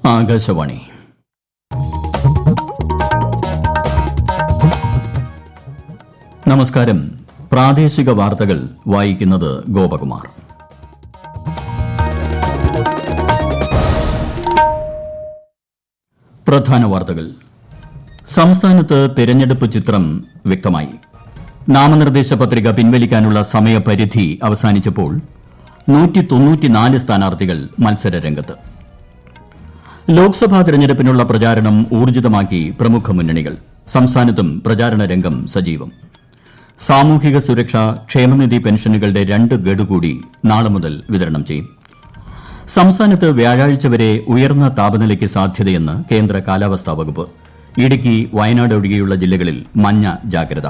ആകാശവാണി. നമസ്കാരം. പ്രാദേശിക വാർത്തകൾ വായിക്കുന്നത് ഗോപകുമാർ. പ്രധാന വാർത്തകൾ. സംസ്ഥാനത്ത് തെരഞ്ഞെടുപ്പ് ചിത്രം വ്യക്തമായി. നാമനിർദ്ദേശ പത്രിക പിൻവലിക്കാനുള്ള സമയപരിധി അവസാനിച്ചപ്പോൾ 194 സ്ഥാനാർത്ഥികൾ മത്സരരംഗത്ത്. ലോക്സഭാ തെരഞ്ഞെടുപ്പിനുള്ള പ്രചാരണം ഊർജിതമാക്കി പ്രമുഖ മുന്നണികൾ. സംസ്ഥാനത്തും പ്രചാരണ രംഗം സജീവം. സാമൂഹിക സുരക്ഷ ക്ഷേമനിധി പെൻഷനുകളുടെ 2 ഗഡു കൂടി നാളെ മുതൽ വിതരണം ചെയ്യും. സംസ്ഥാനത്ത് വ്യാഴാഴ്ച വരെ ഉയർന്ന താപനിലയ്ക്ക് സാധ്യതയെന്ന് കേന്ദ്ര കാലാവസ്ഥാ വകുപ്പ്. ഇടുക്കി, വയനാട് ഒഴികെയുള്ള ജില്ലകളിൽ മഞ്ഞ ജാഗ്രത.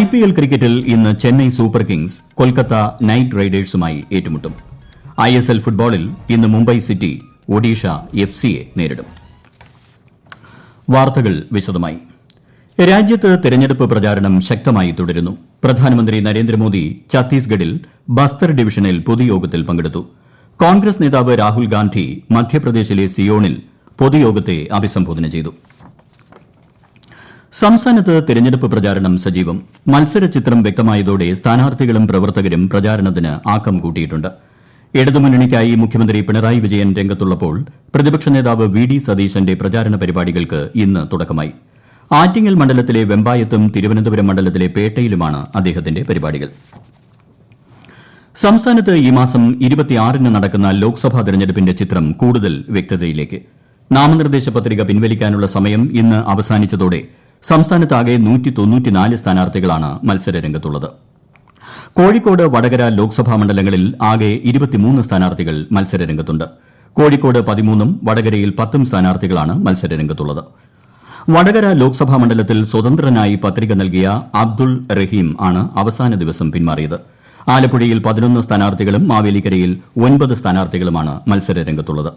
IPL ക്രിക്കറ്റിൽ ഇന്ന് Chennai Super Kings Kolkata Knight റൈഡേഴ്സുമായി ഏറ്റുമുട്ടും. ISL ഫുട്ബോളിൽ ഇന്ന് മുംബൈ സിറ്റി ഒഡീഷ FC-യെ നേരിടും. വാർത്തകൾ വിശദമായി. രാജ്യത്ത് തെരഞ്ഞെടുപ്പ് പ്രചാരണം ശക്തമായി തുടരുന്നു. പ്രധാനമന്ത്രി നരേന്ദ്രമോദി ഛത്തീസ്ഗഡിൽ ബസ്തർ ഡിവിഷനിൽ പൊതുയോഗത്തിൽ പങ്കെടുത്തു. കോൺഗ്രസ് നേതാവ് രാഹുൽ ഗാന്ധി മധ്യപ്രദേശിലെ സിയോണിൽ പൊതുയോഗത്തെ അഭിസംബോധന ചെയ്തു. സംസ്ഥാനത്ത് തെരഞ്ഞെടുപ്പ് പ്രചാരണം സജീവം. മത്സരചിത്രം വ്യക്തമായതോടെ സ്ഥാനാർത്ഥികളും പ്രവർത്തകരും പ്രചാരണത്തിന് ആക്കം കൂട്ടിയിട്ടുണ്ട്. ഇടതുമുന്നണിക്കായി മുഖ്യമന്ത്രി പിണറായി വിജയൻ രംഗത്തുള്ളപ്പോൾ പ്രതിപക്ഷ നേതാവ് VD സതീശന്റെ പ്രചാരണ പരിപാടികൾക്ക് ഇന്ന് തുടക്കമായി. ആറ്റിങ്ങൽ മണ്ഡലത്തിലെ വെമ്പായത്തും തിരുവനന്തപുരം മണ്ഡലത്തിലെ പേട്ടയിലുമാണ് അദ്ദേഹത്തിന്റെ പരിപാടികൾ. സംസ്ഥാനത്ത് ഈ മാസം 26-ന് നടക്കുന്ന ലോക്സഭാ തെരഞ്ഞെടുപ്പിന്റെ ചിത്രം കൂടുതൽ വ്യക്തതയിലേക്ക്. നാമനിർദ്ദേശ പത്രിക പിൻവലിക്കാനുള്ള സമയം ഇന്ന് അവസാനിച്ചതോടെ സംസ്ഥാനത്താകെ 194 സ്ഥാനാർത്ഥികളാണ് മത്സരരംഗത്തുള്ളത്. കോഴിക്കോട്, വടകര ലോക്സഭാ മണ്ഡലങ്ങളിൽ ആകെ 23 സ്ഥാനാർത്ഥികൾ മത്സരരംഗത്തുണ്ട്. കോഴിക്കോട് 13ഉം വടകരയിൽ 10ഉം സ്ഥാനാർത്ഥികളാണ് മത്സരരംഗത്തുള്ളത്. വടകര ലോക്സഭാ മണ്ഡലത്തിൽ സ്വതന്ത്രനായി പത്രിക നൽകിയ അബ്ദുൾ റഹീം ആണ് അവസാന ദിവസം പിന്മാറിയത്. ആലപ്പുഴയിൽ 11 സ്ഥാനാർത്ഥികളും മാവേലിക്കരയിൽ 9 സ്ഥാനാർത്ഥികളുമാണ് മത്സരരംഗത്തുള്ളത്.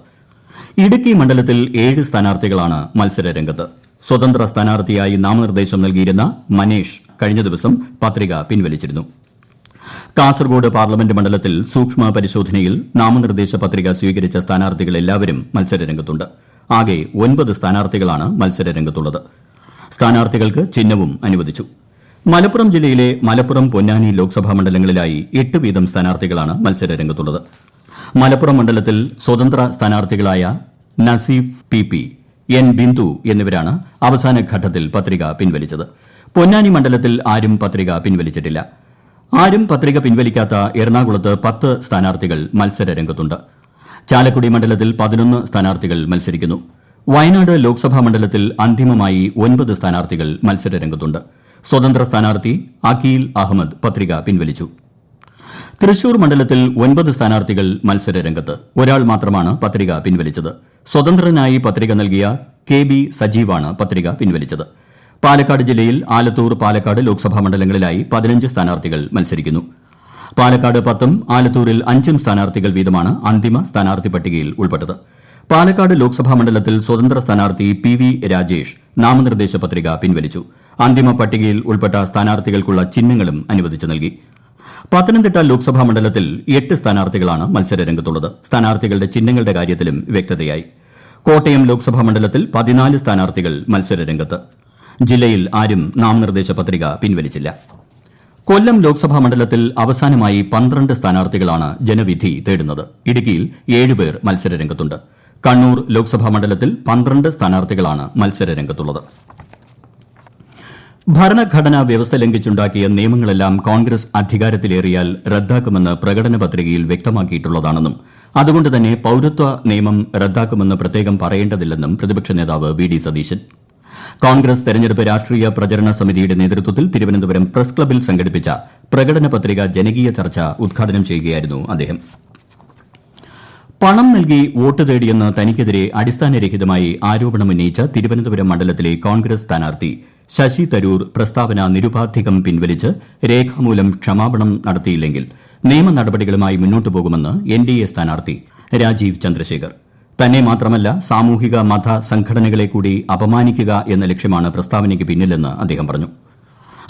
ഇടുക്കി മണ്ഡലത്തിൽ 7 സ്ഥാനാർത്ഥികളാണ് മത്സരരംഗത്ത്. സ്വതന്ത്ര സ്ഥാനാർത്ഥിയായി നാമനിർദ്ദേശം നൽകിയിരുന്ന മനേഷ് കഴിഞ്ഞ ദിവസം പത്രിക പിൻവലിച്ചിരുന്നു. കാസർഗോഡ് പാർലമെന്റ് മണ്ഡലത്തിൽ സൂക്ഷ്മ പരിശോധനയിൽ നാമനിർദ്ദേശ പത്രിക സ്വീകരിച്ച സ്ഥാനാർത്ഥികൾ എല്ലാവരും മത്സരരംഗത്തുണ്ട്. ആകെ 9 സ്ഥാനാർത്ഥികളാണ് മത്സരരംഗത്തുള്ളത്. സ്ഥാനാർത്ഥികൾക്ക് ചിഹ്നവും അനുവദിച്ചു. മലപ്പുറം ജില്ലയിലെ മലപ്പുറം, പൊന്നാനി ലോക്സഭാ മണ്ഡലങ്ങളിലായി 8 വീതം സ്ഥാനാർത്ഥികളാണ് മത്സരരംഗത്തുള്ളത്. മലപ്പുറം മണ്ഡലത്തിൽ സ്വതന്ത്ര സ്ഥാനാർത്ഥികളായ നസീഫ് PP, N ബിന്ദു എന്നിവരാണ് അവസാന ഘട്ടത്തിൽ പത്രിക പിൻവലിച്ചത്. പൊന്നാനി മണ്ഡലത്തിൽ ആരും പത്രിക പിൻവലിച്ചിട്ടില്ല. ആരും പത്രിക പിൻവലിക്കാത്ത എറണാകുളത്ത് 10 സ്ഥാനാർത്ഥികൾ മത്സരരംഗത്തുണ്ട്. ചാലക്കുടി മണ്ഡലത്തിൽ 11 സ്ഥാനാർത്ഥികൾ മത്സരിക്കുന്നു. വയനാട് ലോക്സഭാ മണ്ഡലത്തിൽ അന്തിമമായി 9 സ്ഥാനാർത്ഥികൾ മത്സരരംഗത്തുണ്ട്. സ്വതന്ത്ര സ്ഥാനാർത്ഥി അഖീൽ അഹമ്മദ് പത്രിക പിൻവലിച്ചു. തൃശൂർ മണ്ഡലത്തിൽ 9 സ്ഥാനാർത്ഥികൾ മത്സരരംഗത്ത്. ഒരാൾ മാത്രമാണ് പത്രിക പിൻവലിച്ചത്. സ്വതന്ത്രനായി പത്രിക നൽകിയ KB സജീവാണ് പത്രിക പിൻവലിച്ചത്. പാലക്കാട് ജില്ലയിൽ ആലത്തൂർ, പാലക്കാട് ലോക്സഭാ മണ്ഡലങ്ങളിലായി 15 സ്ഥാനാർത്ഥികൾ മത്സരിക്കുന്നു. പാലക്കാട് 10ഉം ആലത്തൂരിൽ 5ഉം സ്ഥാനാർത്ഥികൾ വീതമാണ് അന്തിമ സ്ഥാനാർത്ഥി പട്ടികയിൽ ഉൾപ്പെട്ടത്. പാലക്കാട് ലോക്സഭാ മണ്ഡലത്തിൽ സ്വതന്ത്ര സ്ഥാനാർത്ഥി PV രാജേഷ് നാമനിർദ്ദേശ പത്രിക പിൻവലിച്ചു. അന്തിമ പട്ടികയിൽ ഉൾപ്പെട്ട സ്ഥാനാർത്ഥികൾക്കുള്ള ചിഹ്നങ്ങളും അനുവദിച്ചു നൽകി. പത്തനംതിട്ട ലോക്സഭാ മണ്ഡലത്തിൽ 8 സ്ഥാനാർത്ഥികളാണ് മത്സരരംഗത്തുള്ളത്. സ്ഥാനാർത്ഥികളുടെ ചിഹ്നങ്ങളുടെ കാര്യത്തിലും വ്യക്തതയായി. കോട്ടയം ലോക്സഭാ മണ്ഡലത്തിൽ 14 സ്ഥാനാർത്ഥികൾ മത്സരരംഗത്ത്. ജില്ലയിൽ ആരും നാമനിർദ്ദേശ പത്രിക പിൻവലിച്ചില്ല. കൊല്ലം ലോക്സഭാ മണ്ഡലത്തിൽ അവസാനമായി 12 സ്ഥാനാർത്ഥികളാണ് ജനവിധി തേടുന്നത്. ഇടുക്കിയിൽ 7 പേർ മത്സരരംഗത്തുണ്ട്. കണ്ണൂർ ലോക്സഭാ മണ്ഡലത്തിൽ 12 സ്ഥാനാർത്ഥികളാണ് മത്സരരംഗത്തുള്ളത്. ഭരണഘടനാ വ്യവസ്ഥ ലംഘിച്ചുണ്ടാക്കിയ നിയമങ്ങളെല്ലാം കോൺഗ്രസ് അധികാരത്തിലേറിയാൽ റദ്ദാക്കുമെന്ന് പ്രകടന പത്രികയിൽ വ്യക്തമാക്കിയിട്ടുള്ളതാണെന്നും അതുകൊണ്ട് തന്നെ പൌരത്വ നിയമം റദ്ദാക്കുമെന്ന് പ്രത്യേകം പറയേണ്ടതില്ലെന്നും പ്രതിപക്ഷ നേതാവ് VD സതീശൻ. കോൺഗ്രസ് തെരഞ്ഞെടുപ്പ് രാഷ്ട്രീയ പ്രചരണ സമിതിയുടെ നേതൃത്വത്തിൽ തിരുവനന്തപുരം പ്രസ് ക്ലബ്ബിൽ സംഘടിപ്പിച്ച പ്രകടന പത്രിക ജനകീയ ചർച്ച ഉദ്ഘാടനം ചെയ്യുകയായിരുന്നു അദ്ദേഹം. പണം നൽകി വോട്ട് തേടിയെന്ന് തനിക്കെതിരെ അടിസ്ഥാനരഹിതമായി ആരോപണമുന്നയിച്ച തിരുവനന്തപുരം മണ്ഡലത്തിലെ കോൺഗ്രസ് സ്ഥാനാർത്ഥി ശശി തരൂർ പ്രസ്താവന നിരുപാധികം പിൻവലിച്ച് രേഖാമൂലം ക്ഷമാപണം നടത്തിയില്ലെങ്കിൽ നിയമ നടപടികളുമായി മുന്നോട്ടു പോകുമെന്ന് NDA സ്ഥാനാർത്ഥി രാജീവ് ചന്ദ്രശേഖർ. തന്നെ മാത്രമല്ല സാമൂഹിക മത സംഘടനകളെ കൂടി അപമാനിക്കുക എന്ന ലക്ഷ്യമാണ് പ്രസ്താവനയ്ക്ക് പിന്നിലെന്ന് അദ്ദേഹം പറഞ്ഞു.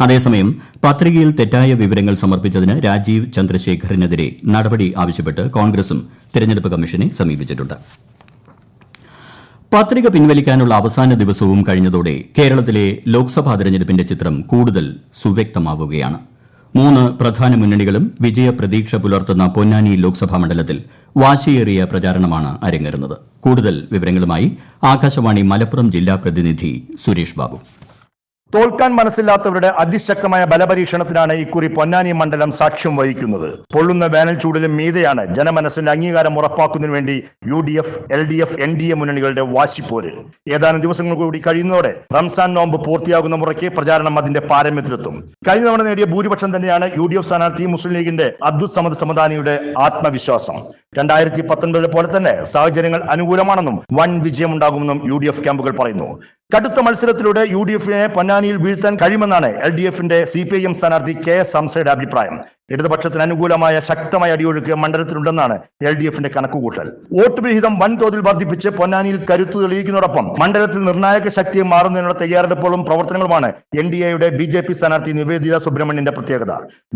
അതേസമയം പത്രികയിൽ തെറ്റായ വിവരങ്ങൾ സമർപ്പിച്ചതിന് രാജീവ് ചന്ദ്രശേഖറിനെതിരെ നടപടി ആവശ്യപ്പെട്ട് കോൺഗ്രസും തെരഞ്ഞെടുപ്പ് കമ്മീഷനെ സമീപിച്ചിട്ടുണ്ട്. പത്രിക പിൻവലിക്കാനുള്ള അവസാന ദിവസവും കഴിഞ്ഞതോടെ കേരളത്തിലെ ലോക്സഭാ തെരഞ്ഞെടുപ്പിന്റെ ചിത്രം കൂടുതൽ സുവ്യക്തമാവുകയാണ്. 3 പ്രധാന മുന്നണികളും വിജയപ്രതീക്ഷ പുലർത്തുന്ന പൊന്നാനി ലോക്സഭാ മണ്ഡലത്തിൽ വാശിയേറിയ പ്രചാരണമാണ് അരങ്ങേറുന്നത്. കൂടുതൽ വിവരങ്ങളുമായി ആകാശവാണി മലപ്പുറം ജില്ലാ പ്രതിനിധി സുരേഷ് ബാബു. തോൽക്കാൻ മനസ്സില്ലാത്തവരുടെ അതിശക്തമായ ബലപരീക്ഷണത്തിനാണ് ഇക്കുറി പൊന്നാനി മണ്ഡലം സാക്ഷ്യം വഹിക്കുന്നത്. പൊള്ളുന്ന വേനൽ ചൂടിലും മീതെയാണ് ജനമനസ്സിന്റെ അംഗീകാരം ഉറപ്പാക്കുന്നതിനു വേണ്ടി UDF, LDF, NDA മുന്നണികളുടെ വാശിപ്പോര്. ഏതാനും ദിവസങ്ങൾ കൂടി കഴിയുന്നതോടെ റംസാൻ നോമ്പ് പൂർത്തിയാകുന്ന മുറയ്ക്ക് പ്രചാരണം അതിന്റെ പാരമ്യത്തിലെത്തും. കഴിഞ്ഞ തവണ നേടിയ ഭൂരിപക്ഷം തന്നെയാണ് UDF സ്ഥാനാർത്ഥി മുസ്ലിം ലീഗിന്റെ അബ്ദുൾ സമദ് സമദാനിയുടെ ആത്മവിശ്വാസം. 2019 പോലെ തന്നെ സാഹചര്യങ്ങൾ അനുകൂലമാണെന്നും വൻ വിജയമുണ്ടാകുമെന്നും UDF ക്യാമ്പുകൾ പറയുന്നു. കടുത്ത മത്സരത്തിലൂടെ UDFനെ പൊന്നാനിയിൽ വീഴ്ത്താൻ കഴിയുമെന്നാണ് LDFന്റെ CPIM സ്ഥാനാർത്ഥി KS ഹംസയുടെ അഭിപ്രായം. ഇടതുപക്ഷത്തിന് അനുകൂലമായ ശക്തമായ അടിയൊഴുക്ക് മണ്ഡലത്തിലുണ്ടെന്നാണ് LDFന്റെ കണക്കുകൂട്ടൽ. വോട്ട് വിഹിതം വൻതോതിൽ വർദ്ധിപ്പിച്ച് പൊന്നാനിയിൽ കരുത്തു തെളിയിക്കുന്നതോടൊപ്പം മണ്ഡലത്തിൽ നിർണായക ശക്തി മാറുന്നതിനുള്ള തയ്യാറെടുപ്പുകളും പ്രവർത്തനങ്ങളുമാണ് NDAയുടെ BJP സ്ഥാനാർത്ഥി നിവേദിത സുബ്രഹ്മണ്യന്റെ പ്രത്യേകത.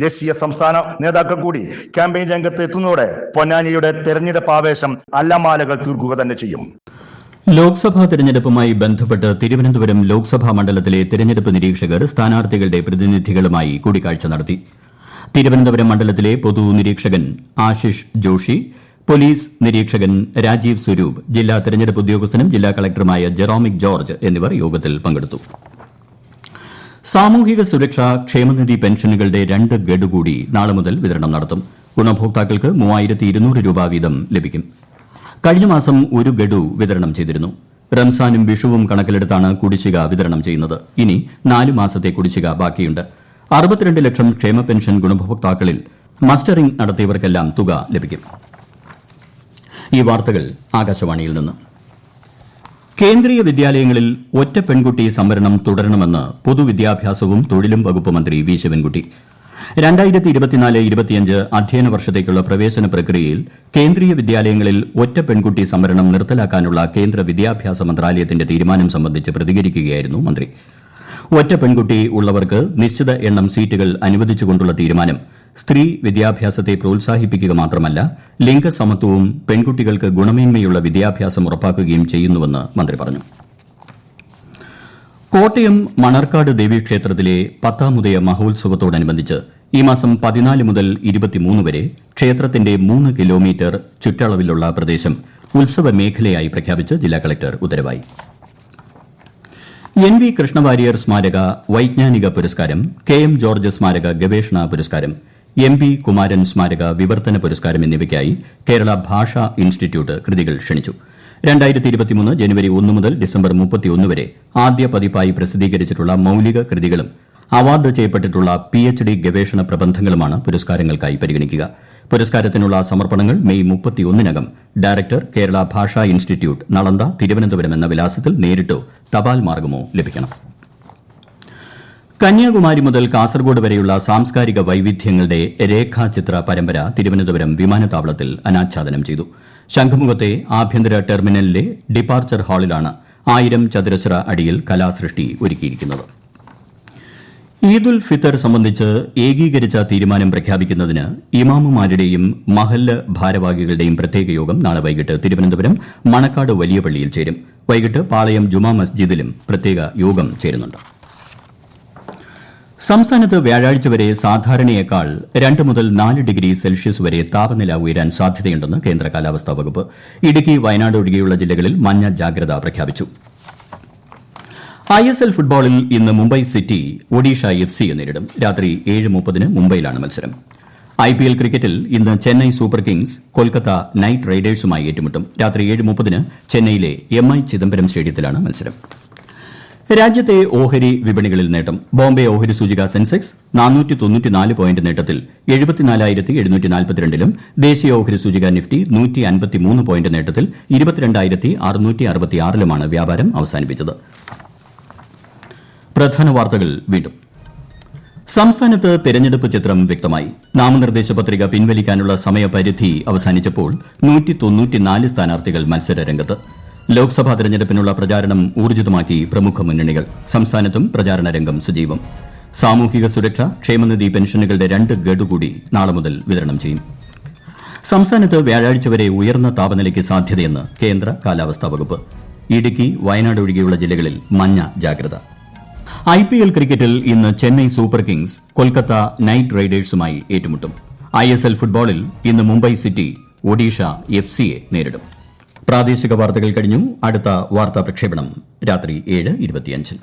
ദേശീയ സംസ്ഥാന നേതാക്കൾ കൂടി ക്യാമ്പയിൻ രംഗത്ത് എത്തുന്നതോടെ പൊന്നാനിയുടെ തെരഞ്ഞെടുപ്പ് ആവേശം അല്ലമാലകൾ തീർക്കുക തന്നെ ചെയ്യും. ലോക്സഭാ തെരഞ്ഞെടുപ്പുമായി ബന്ധപ്പെട്ട് തിരുവനന്തപുരം ലോക്സഭാ മണ്ഡലത്തിലെ തെരഞ്ഞെടുപ്പ് നിരീക്ഷകർ സ്ഥാനാർത്ഥികളുടെ പ്രതിനിധികളുമായി കൂടിക്കാഴ്ച നടത്തി. തിരുവനന്തപുരം മണ്ഡലത്തിലെ പൊതു നിരീക്ഷകൻ ആശിഷ് ജോഷി, പോലീസ് നിരീക്ഷകൻ രാജീവ് സ്വരൂപ്, ജില്ലാ തെരഞ്ഞെടുപ്പ് ഉദ്യോഗസ്ഥനും ജില്ലാ കളക്ടറുമായ ജെറോമിക് ജോർജ് എന്നിവർ യോഗത്തിൽ പങ്കെടുത്തു. സാമൂഹിക സുരക്ഷാ ക്ഷേമനിധി പെൻഷനുകളുടെ 2 ഗഡു കൂടി നാളെ മുതൽ വിതരണം നടത്തും. ഗുണഭോക്താക്കൾക്ക് 3200 രൂപ വീതം ലഭിക്കും. കഴിഞ്ഞ മാസം 1 ഗഡു വിതരണം ചെയ്തിരുന്നു. റംസാനും വിഷുവും കണക്കിലെടുത്താണ് കുടിശ്ശിക വിതരണം ചെയ്യുന്നത്. ഇനി 4 മാസത്തെ കുടിശ്ശിക ബാക്കിയുണ്ട്. 62 ലക്ഷം ക്ഷേമ പെൻഷൻ ഗുണഭോക്താക്കളിൽ മസ്റ്ററിംഗ് നടത്തിയവർക്കെല്ലാം തുക ലഭിക്കും. ഈ വാർത്തകൾ ആകാശവാണിയിൽ നിന്ന്. കേന്ദ്രീയ വിദ്യാലയങ്ങളിൽ ഒറ്റ പെൺകുട്ടി സംവരണം തുടരണമെന്ന് പൊതുവിദ്യാഭ്യാസവും തൊഴിലും വകുപ്പ് മന്ത്രി വി ശിവൻകുട്ടി. 2024-25 അധ്യയന വർഷത്തേക്കുള്ള പ്രവേശന പ്രക്രിയയിൽ കേന്ദ്രീയ വിദ്യാലയങ്ങളിൽ ഒറ്റ പെൺകുട്ടി സംവരണം നിർത്തലാക്കാനുള്ള കേന്ദ്ര വിദ്യാഭ്യാസ മന്ത്രാലയത്തിന്റെ തീരുമാനം സംബന്ധിച്ച് പ്രതികരിക്കുകയായിരുന്നു മന്ത്രി. ഒറ്റ പെൺകുട്ടി ഉള്ളവർക്ക് നിശ്ചിത എണ്ണം സീറ്റുകൾ അനുവദിച്ചുകൊണ്ടുള്ള തീരുമാനം സ്ത്രീ വിദ്യാഭ്യാസത്തെ പ്രോത്സാഹിപ്പിക്കുക മാത്രമല്ല, ലിംഗസമത്വവും പെൺകുട്ടികൾക്ക് ഗുണമേന്മയുള്ള വിദ്യാഭ്യാസം ഉറപ്പാക്കുകയും ചെയ്യുന്നുവെന്ന് മന്ത്രി പറഞ്ഞു. കോട്ടയം മണർക്കാട് ദേവീക്ഷേത്രത്തിലെ 10ാമുദയ മഹോത്സവത്തോടനുബന്ധിച്ച് ഈ മാസം 14 മുതൽ 23 വരെ ക്ഷേത്രത്തിന്റെ 3 കിലോമീറ്റർ ചുറ്റളവിലുള്ള പ്രദേശം ഉത്സവ മേഖലയായി പ്രഖ്യാപിച്ച് ജില്ലാ കളക്ടർ ഉത്തരവായി. NV കൃഷ്ണവാര്യർ സ്മാരക വൈജ്ഞാനിക പുരസ്കാരം, KM ജോർജ് സ്മാരക ഗവേഷണ പുരസ്കാരം, MP കുമാരൻ സ്മാരക വിവർത്തന പുരസ്കാരം എന്നിവയ്ക്കായി കേരള ഭാഷാ ഇൻസ്റ്റിറ്റ്യൂട്ട് കൃതികൾ ക്ഷണിച്ചു. 2023 ജനുവരി 1 മുതൽ ഡിസംബർ 31 വരെ ആദ്യ പതിപ്പായി പ്രസിദ്ധീകരിച്ചിട്ടുള്ള മൌലിക കൃതികളും അവാർഡ് ചെയ്യപ്പെട്ടിട്ടുള്ള PhD ഗവേഷണ പ്രബന്ധങ്ങളുമാണ് പുരസ്കാരങ്ങൾക്കായി പരിഗണിക്കുക. പുരസ്കാരത്തിനുള്ള സമർപ്പണങ്ങൾ മെയ് 31-നകം ഡയറക്ടർ, കേരള ഭാഷാ ഇൻസ്റ്റിറ്റ്യൂട്ട്, നളന്ദ, തിരുവനന്തപുരം എന്ന വിലാസത്തിൽ നേരിട്ടോ തപാൽ മാർഗമോ ലഭിക്കണം. കന്യാകുമാരി മുതൽ കാസർഗോഡ് വരെയുള്ള സാംസ്കാരിക വൈവിധ്യങ്ങളുടെ രേഖാചിത്ര പരമ്പര തിരുവനന്തപുരം വിമാനത്താവളത്തിൽ അനാച്ഛാദനം ചെയ്തു. ശംഖുമുഖത്തെ ആഭ്യന്തര ടെർമിനലിലെ ഡിപ്പാർച്ചർ ഹാളിലാണ് 1000 ചതുരശ്ര അടിയിൽ കലാസൃഷ്ടി ഒരുക്കിയിരിക്കുന്നത്. ഈദുൽ ഫിത്തർ സംബന്ധിച്ച് ഏകീകരിച്ച തീരുമാനം പ്രഖ്യാപിക്കുന്നതിന് ഇമാമുമാരുടെയും മഹല്ല് ഭാരവാഹികളുടെയും പ്രത്യേക യോഗം നാളെ വൈകിട്ട് തിരുവനന്തപുരം മണക്കാട് വലിയ പള്ളിയിൽ ചേരും. വൈകിട്ട് പാളയം ജുമാ മസ്ജിദിലും പ്രത്യേക യോഗം ചേരുന്നുണ്ട്. സംസ്ഥാനത്ത് വ്യാഴാഴ്ച വരെ സാധാരണയേക്കാൾ 2 മുതൽ 4 ഡിഗ്രി സെൽഷ്യസ് വരെ താപനില ഉയരാൻ സാധ്യതയുണ്ടെന്ന് കേന്ദ്ര കാലാവസ്ഥാ വകുപ്പ്. ഇടുക്കി, വയനാട് ഒഴികെയുള്ള ജില്ലകളിൽ മഞ്ഞ ജാഗ്രത പ്രഖ്യാപിച്ചു. ISL ഫുട്ബോളിൽ ഇന്ന് മുംബൈ സിറ്റി ഒഡീഷ FCയെ നേരിടും. രാത്രി 7:30-ന് മുംബൈയിലാണ് മത്സരം. IPL ക്രിക്കറ്റിൽ ഇന്ന് Chennai Super Kings Kolkata Knight റൈഡേഴ്സുമായി ഏറ്റുമുട്ടും. രാത്രി 7:30-ന് ചെന്നൈയിലെ MI ചിദംബരം സ്റ്റേഡിയത്തിലാണ് മത്സരം. രാജ്യത്തെ ഓഹരി വിപണികളിൽ നേട്ടം. ബോംബെ ഓഹരി സൂചിക സെൻസെക്സ് 494 പോയിന്റ് നേട്ടത്തിൽ 74,742-ലും ദേശീയ ഓഹരി സൂചിക നിഫ്റ്റി 153 പോയിന്റ് നേട്ടത്തിൽ 22,666-ലുമാണ് വ്യാപാരം അവസാനിപ്പിച്ചത്. പ്രധാന വാർത്തകൾ വീണ്ടും. സംസ്ഥാനത്ത് തെരഞ്ഞെടുപ്പ് ചിത്രം വ്യക്തമായി. നാമനിർദ്ദേശ പത്രിക പിൻവലിക്കാനുള്ള സമയപരിധി അവസാനിച്ചപ്പോൾ 194 സ്ഥാനാർത്ഥികൾ മത്സരരംഗത്ത്. ലോക്സഭാ തെരഞ്ഞെടുപ്പിനുള്ള പ്രചാരണം ഊർജിതമാക്കി പ്രമുഖ മുന്നണികൾ. സംസ്ഥാനത്തും പ്രചാരണ രംഗം സജീവം. സാമൂഹിക സുരക്ഷ ക്ഷേമനിധി പെൻഷനുകളുടെ 2 ഗഡു കൂടി നാളെ മുതൽ വിതരണം ചെയ്യും. സംസ്ഥാനത്ത് വ്യാഴാഴ്ച വരെ ഉയർന്ന താപനിലയ്ക്ക് സാധ്യതയെന്ന് കേന്ദ്ര കാലാവസ്ഥാ വകുപ്പ്. ഇടുക്കി വയനാട് ഒഴികെയുള്ള ജില്ലകളിൽ മഞ്ഞ ജാഗ്രത. IPL ക്രിക്കറ്റിൽ ഇന്ന് Chennai Super Kings Kolkata Knight റൈഡേഴ്സുമായി ഏറ്റുമുട്ടും. ISL ഫുട്ബോളിൽ ഇന്ന് മുംബൈ സിറ്റി ഒഡീഷ FCയെ നേരിടും. പ്രാദേശിക വാർത്തകൾ കഴിഞ്ഞു. അടുത്ത വാർത്താ പ്രക്ഷേപണം രാത്രി 7:25.